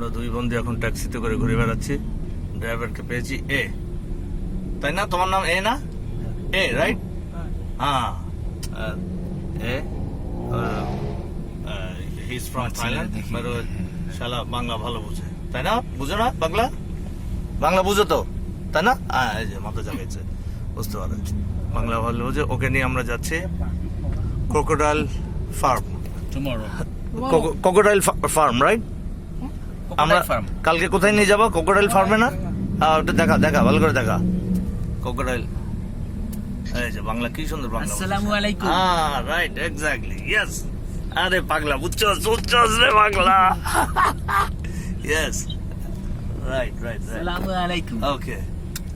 আমরা দুই বন্ধু এখন ট্যাক্সিতে করে ঘুরে বেড়াচ্ছি। ড্রাইভারকে পেয়েছি এ, তাই না? তোমার নাম এ না? এ রাইট? হ্যাঁ, yeah he is from Thailand, but শালা বাংলা ভালো বুঝে, তাই না? বুঝো না বাংলা? বাংলা বুঝো তো, তাই না? এই যে মাথা জাগাইছে, বুঝতে পারে, বাংলা ভালো বুঝে। ওকে নিয়ে আমরা যাচ্ছি crocodile farm. Crocodile farm right? আমরা কালকে কোথায় নিয়ে যাবো? ক্রোকোডাইল ফার্মে না? ওটা দেখা দেখা ভালো করে দেখা। ক্রোকোডাইল, এই যে বাংলা কি সুন্দর বাংলা। আসসালামু আলাইকুম। হ্যাঁ রাইট, এক্স্যাক্টলি, ইয়েস। আরে পাগলা বুঝছস বুঝছস রে পাগলা। Yes, right right right. আসসালামু আলাইকুম। ওকে,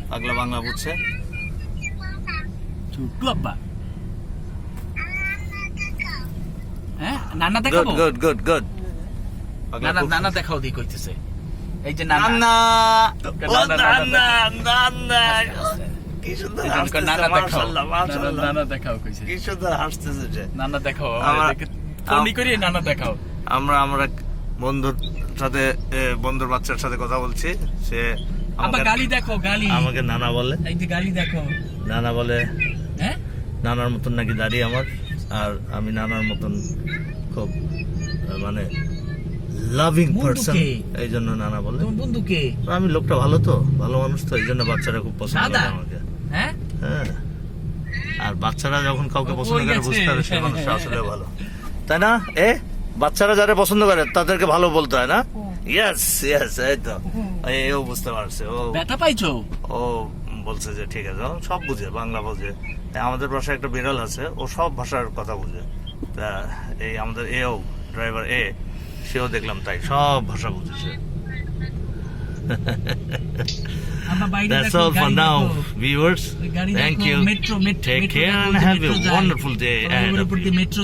পাগলা বাংলা বুঝছে। ছোটু আব্বা, হ্যাঁ নানা গুড দেখাবো। Good good good. নানা নানা দেখাও দি কইতেছে। এই যে নানা নানা, ও নানা, নানা নানা, কি সুন্দর হাসতেছে, নানা দেখাও, মাশাআল্লাহ মাশাআল্লাহ, নানা দেখাও কইছে। কি সুন্দর হাসতেছে যে। নানা দেখাও, আমার- ফোনই করি নানা দেখাও। আমরা বন্ধুর সাথে বন্ধুর বাচ্চার সাথে কথা বলছি। সে আব্বা গালি দেখো, গালি। আমাকে নানা বলে, এই যে গালি দেখো। নানা বলে, হ্যাঁ নানার মতন নাকি দাড়ি আমার, আর আমি নানার মতন খুব মানে লাভিং পারসন, বন্ধুকে। এই জন্য নানা বলে। তোমার বন্ধু কে? আমি লোকটা ভালো তো, ভালো মানুষ তো, এই জন্য বাচ্চারা খুব পছন্দ সাদা? করে আমাকে। হ্যাঁ হ্যাঁ, আর বাচ্চারা যখন কাউকে ও, পছন্দ কই করে গেছে? বুঝতে পারে সে মানুষটা আসলে ভালো, তাই না? বাচ্চারা যারা পছন্দ করে তাদেরকে ভালো বলতে হয় না? ইয়েস ইয়েস, এই তো, ও বুঝতে পারছে। ব্যথা পাইছো? ও বলছে যে ঠিক আছে, ও সব বুঝে, বাংলা বুঝে। আমাদের ভাষায় একটা বিড়াল আছে, ও সব ভাষার কথা বুঝে। তা এই আমাদের ড্রাইভার সেও দেখলাম তাই, সব ভাষা বুঝেছে। আব্বা বাইরে That's দেখো, all for গাড়ি now, দেখো। viewers. গাড়ি Thank দেখো, you. Metro Take care and have a wonderful day ahead of you. Metro